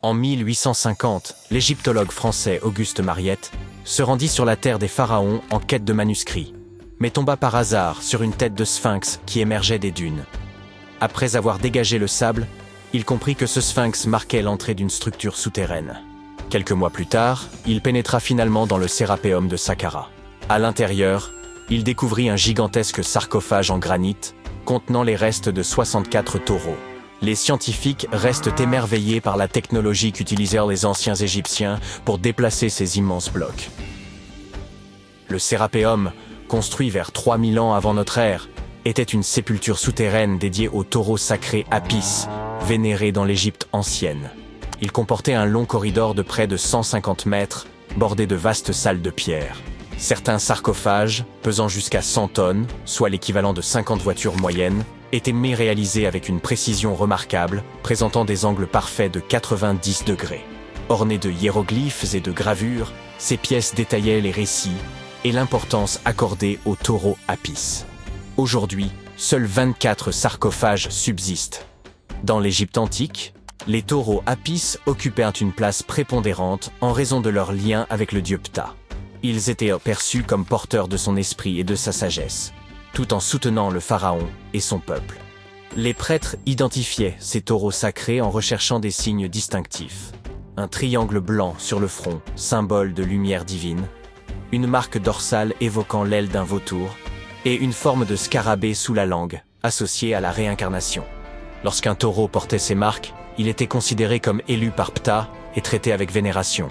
En 1850, l'égyptologue français Auguste Mariette se rendit sur la terre des pharaons en quête de manuscrits, mais tomba par hasard sur une tête de sphinx qui émergeait des dunes. Après avoir dégagé le sable, il comprit que ce sphinx marquait l'entrée d'une structure souterraine. Quelques mois plus tard, il pénétra finalement dans le Sérapéum de Saqqara. À l'intérieur, il découvrit un gigantesque sarcophage en granit contenant les restes de 64 taureaux. Les scientifiques restent émerveillés par la technologie qu'utilisèrent les anciens Égyptiens pour déplacer ces immenses blocs. Le Sérapéum, construit vers 3000 ans avant notre ère, était une sépulture souterraine dédiée au taureau sacré Apis, vénéré dans l'Égypte ancienne. Il comportait un long corridor de près de 150 mètres, bordé de vastes salles de pierre. Certains sarcophages, pesant jusqu'à 100 tonnes, soit l'équivalent de 50 voitures moyennes, étaient réalisés avec une précision remarquable, présentant des angles parfaits de 90 degrés. Ornés de hiéroglyphes et de gravures, ces pièces détaillaient les récits et l'importance accordée au taureau Apis. Aujourd'hui, seuls 24 sarcophages subsistent. Dans l'Égypte antique, les taureaux Apis occupaient une place prépondérante en raison de leur lien avec le dieu Ptah. Ils étaient perçus comme porteurs de son esprit et de sa sagesse, tout en soutenant le pharaon et son peuple. Les prêtres identifiaient ces taureaux sacrés en recherchant des signes distinctifs. Un triangle blanc sur le front, symbole de lumière divine, une marque dorsale évoquant l'aile d'un vautour, et une forme de scarabée sous la langue, associée à la réincarnation. Lorsqu'un taureau portait ces marques, il était considéré comme élu par Ptah et traité avec vénération.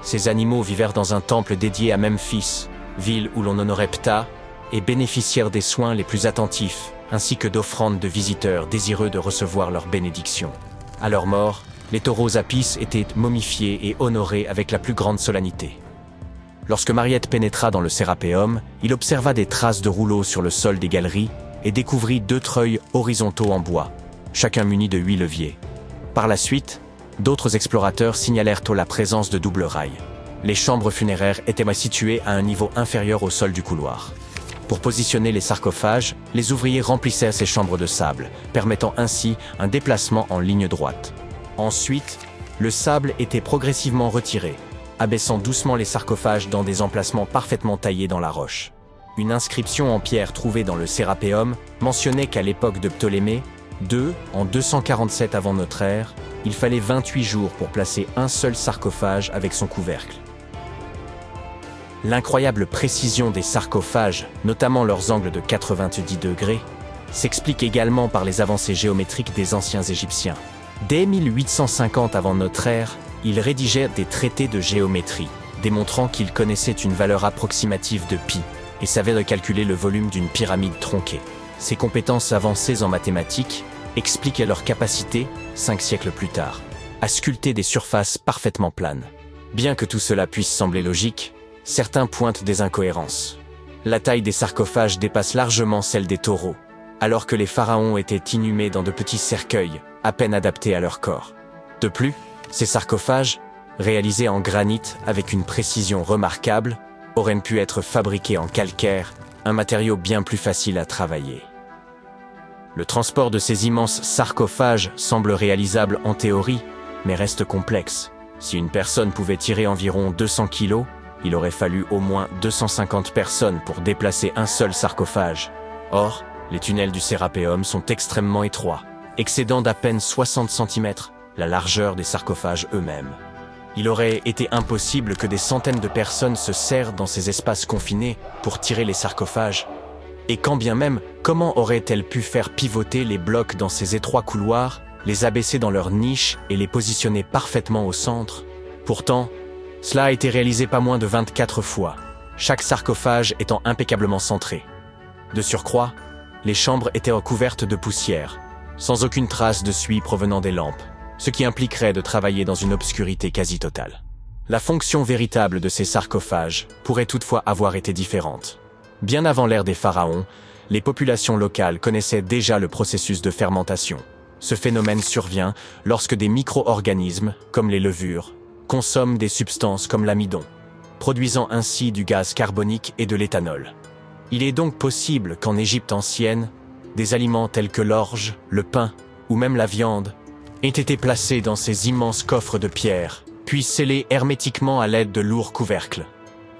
Ces animaux vivèrent dans un temple dédié à Memphis, ville où l'on honorait Ptah, et bénéficièrent des soins les plus attentifs, ainsi que d'offrandes de visiteurs désireux de recevoir leur bénédiction. À leur mort, les taureaux Apis étaient momifiés et honorés avec la plus grande solennité. Lorsque Mariette pénétra dans le Sérapéum, il observa des traces de rouleaux sur le sol des galeries et découvrit 2 treuils horizontaux en bois, chacun muni de 8 leviers. Par la suite, d'autres explorateurs signalèrent la présence de doubles rails. Les chambres funéraires étaient situées à un niveau inférieur au sol du couloir. Pour positionner les sarcophages, les ouvriers remplissaient ces chambres de sable, permettant ainsi un déplacement en ligne droite. Ensuite, le sable était progressivement retiré, abaissant doucement les sarcophages dans des emplacements parfaitement taillés dans la roche. Une inscription en pierre trouvée dans le Sérapéum mentionnait qu'à l'époque de Ptolémée II, en 247 avant notre ère, il fallait 28 jours pour placer un seul sarcophage avec son couvercle. L'incroyable précision des sarcophages, notamment leurs angles de 90 degrés, s'explique également par les avancées géométriques des anciens Égyptiens. Dès 1850 avant notre ère, ils rédigèrent des traités de géométrie, démontrant qu'ils connaissaient une valeur approximative de pi et savaient calculer le volume d'une pyramide tronquée. Ces compétences avancées en mathématiques expliquent leur capacité, 5 siècles plus tard, à sculpter des surfaces parfaitement planes. Bien que tout cela puisse sembler logique, certains pointent des incohérences. La taille des sarcophages dépasse largement celle des taureaux, alors que les pharaons étaient inhumés dans de petits cercueils, à peine adaptés à leur corps. De plus, ces sarcophages, réalisés en granit avec une précision remarquable, auraient pu être fabriqués en calcaire, un matériau bien plus facile à travailler. Le transport de ces immenses sarcophages semble réalisable en théorie, mais reste complexe. Si une personne pouvait tirer environ 200 kilos, il aurait fallu au moins 250 personnes pour déplacer un seul sarcophage. Or, les tunnels du Sérapéum sont extrêmement étroits, excédant d'à peine 60 cm la largeur des sarcophages eux-mêmes. Il aurait été impossible que des centaines de personnes se serrent dans ces espaces confinés pour tirer les sarcophages. Et quand bien même, comment auraient-elles pu faire pivoter les blocs dans ces étroits couloirs, les abaisser dans leurs niches et les positionner parfaitement au centre? Pourtant, cela a été réalisé pas moins de 24 fois, chaque sarcophage étant impeccablement centré. De surcroît, les chambres étaient recouvertes de poussière, sans aucune trace de suie provenant des lampes, ce qui impliquerait de travailler dans une obscurité quasi totale. La fonction véritable de ces sarcophages pourrait toutefois avoir été différente. Bien avant l'ère des pharaons, les populations locales connaissaient déjà le processus de fermentation. Ce phénomène survient lorsque des micro-organismes, comme les levures, consomment des substances comme l'amidon, produisant ainsi du gaz carbonique et de l'éthanol. Il est donc possible qu'en Égypte ancienne, des aliments tels que l'orge, le pain ou même la viande aient été placés dans ces immenses coffres de pierre, puis scellés hermétiquement à l'aide de lourds couvercles.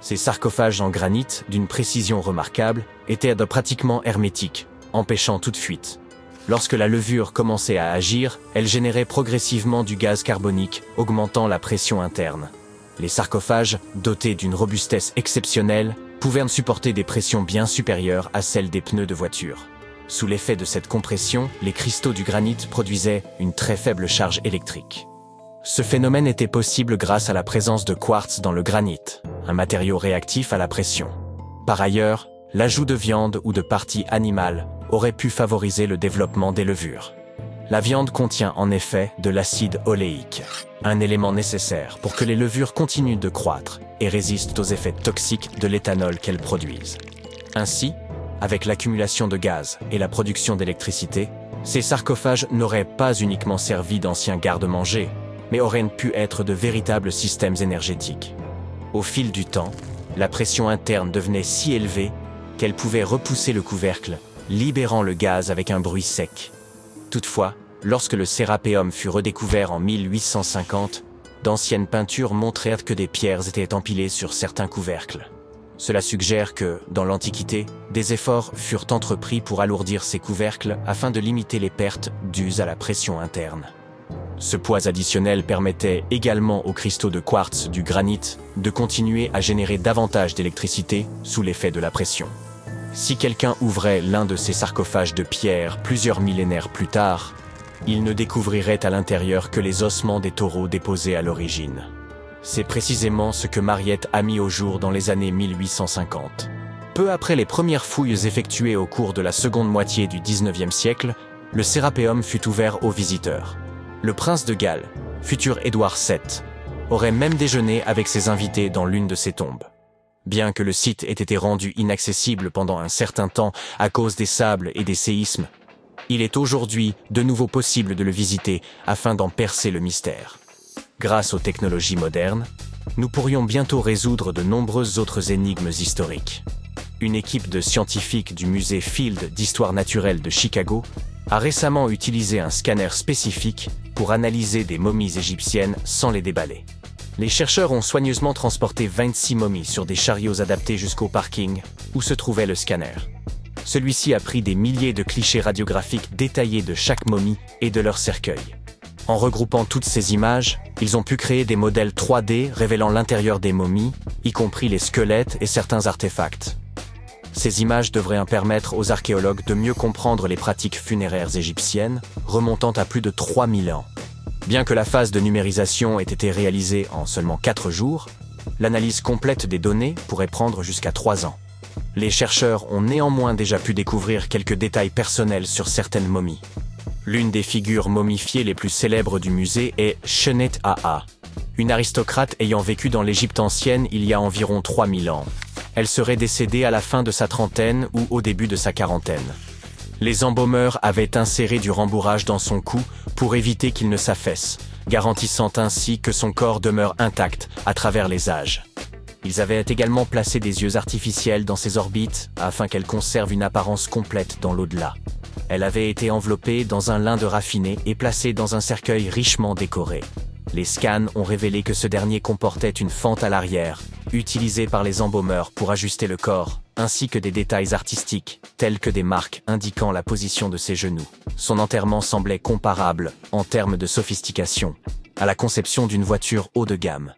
Ces sarcophages en granit, d'une précision remarquable, étaient pratiquement hermétiques, empêchant toute fuite. Lorsque la levure commençait à agir, elle générait progressivement du gaz carbonique, augmentant la pression interne. Les sarcophages, dotés d'une robustesse exceptionnelle, pouvaient supporter des pressions bien supérieures à celles des pneus de voiture. Sous l'effet de cette compression, les cristaux du granit produisaient une très faible charge électrique. Ce phénomène était possible grâce à la présence de quartz dans le granit, un matériau réactif à la pression. Par ailleurs, l'ajout de viande ou de parties animales aurait pu favoriser le développement des levures. La viande contient en effet de l'acide oléique, un élément nécessaire pour que les levures continuent de croître et résistent aux effets toxiques de l'éthanol qu'elles produisent. Ainsi, avec l'accumulation de gaz et la production d'électricité, ces sarcophages n'auraient pas uniquement servi d'anciens garde-manger, mais auraient pu être de véritables systèmes énergétiques. Au fil du temps, la pression interne devenait si élevée qu'elle pouvait repousser le couvercle, libérant le gaz avec un bruit sec. Toutefois, lorsque le sérapéum fut redécouvert en 1850, d'anciennes peintures montrèrent que des pierres étaient empilées sur certains couvercles. Cela suggère que, dans l'Antiquité, des efforts furent entrepris pour alourdir ces couvercles afin de limiter les pertes dues à la pression interne. Ce poids additionnel permettait également aux cristaux de quartz du granit de continuer à générer davantage d'électricité sous l'effet de la pression. Si quelqu'un ouvrait l'un de ces sarcophages de pierre plusieurs millénaires plus tard, il ne découvrirait à l'intérieur que les ossements des taureaux déposés à l'origine. C'est précisément ce que Mariette a mis au jour dans les années 1850. Peu après les premières fouilles effectuées au cours de la seconde moitié du XIXe siècle, le sérapéum fut ouvert aux visiteurs. Le prince de Galles, futur Édouard VII, aurait même déjeuné avec ses invités dans l'une de ses tombes. Bien que le site ait été rendu inaccessible pendant un certain temps à cause des sables et des séismes, il est aujourd'hui de nouveau possible de le visiter afin d'en percer le mystère. Grâce aux technologies modernes, nous pourrions bientôt résoudre de nombreuses autres énigmes historiques. Une équipe de scientifiques du musée Field d'Histoire naturelle de Chicago a récemment utilisé un scanner spécifique pour analyser des momies égyptiennes sans les déballer. Les chercheurs ont soigneusement transporté 26 momies sur des chariots adaptés jusqu'au parking où se trouvait le scanner. Celui-ci a pris des milliers de clichés radiographiques détaillés de chaque momie et de leur cercueil. En regroupant toutes ces images, ils ont pu créer des modèles 3D révélant l'intérieur des momies, y compris les squelettes et certains artefacts. Ces images devraient permettre aux archéologues de mieux comprendre les pratiques funéraires égyptiennes, remontant à plus de 3000 ans. Bien que la phase de numérisation ait été réalisée en seulement 4 jours, l'analyse complète des données pourrait prendre jusqu'à 3 ans. Les chercheurs ont néanmoins déjà pu découvrir quelques détails personnels sur certaines momies. L'une des figures momifiées les plus célèbres du musée est Shennet Aa, une aristocrate ayant vécu dans l'Égypte ancienne il y a environ 3000 ans. Elle serait décédée à la fin de sa trentaine ou au début de sa quarantaine. Les embaumeurs avaient inséré du rembourrage dans son cou pour éviter qu'il ne s'affaisse, garantissant ainsi que son corps demeure intact à travers les âges. Ils avaient également placé des yeux artificiels dans ses orbites afin qu'elle conserve une apparence complète dans l'au-delà. Elle avait été enveloppée dans un lin de raffiné et placée dans un cercueil richement décoré. Les scans ont révélé que ce dernier comportait une fente à l'arrière, utilisée par les embaumeurs pour ajuster le corps, ainsi que des détails artistiques, tels que des marques indiquant la position de ses genoux. Son enterrement semblait comparable, en termes de sophistication, à la conception d'une voiture haut de gamme.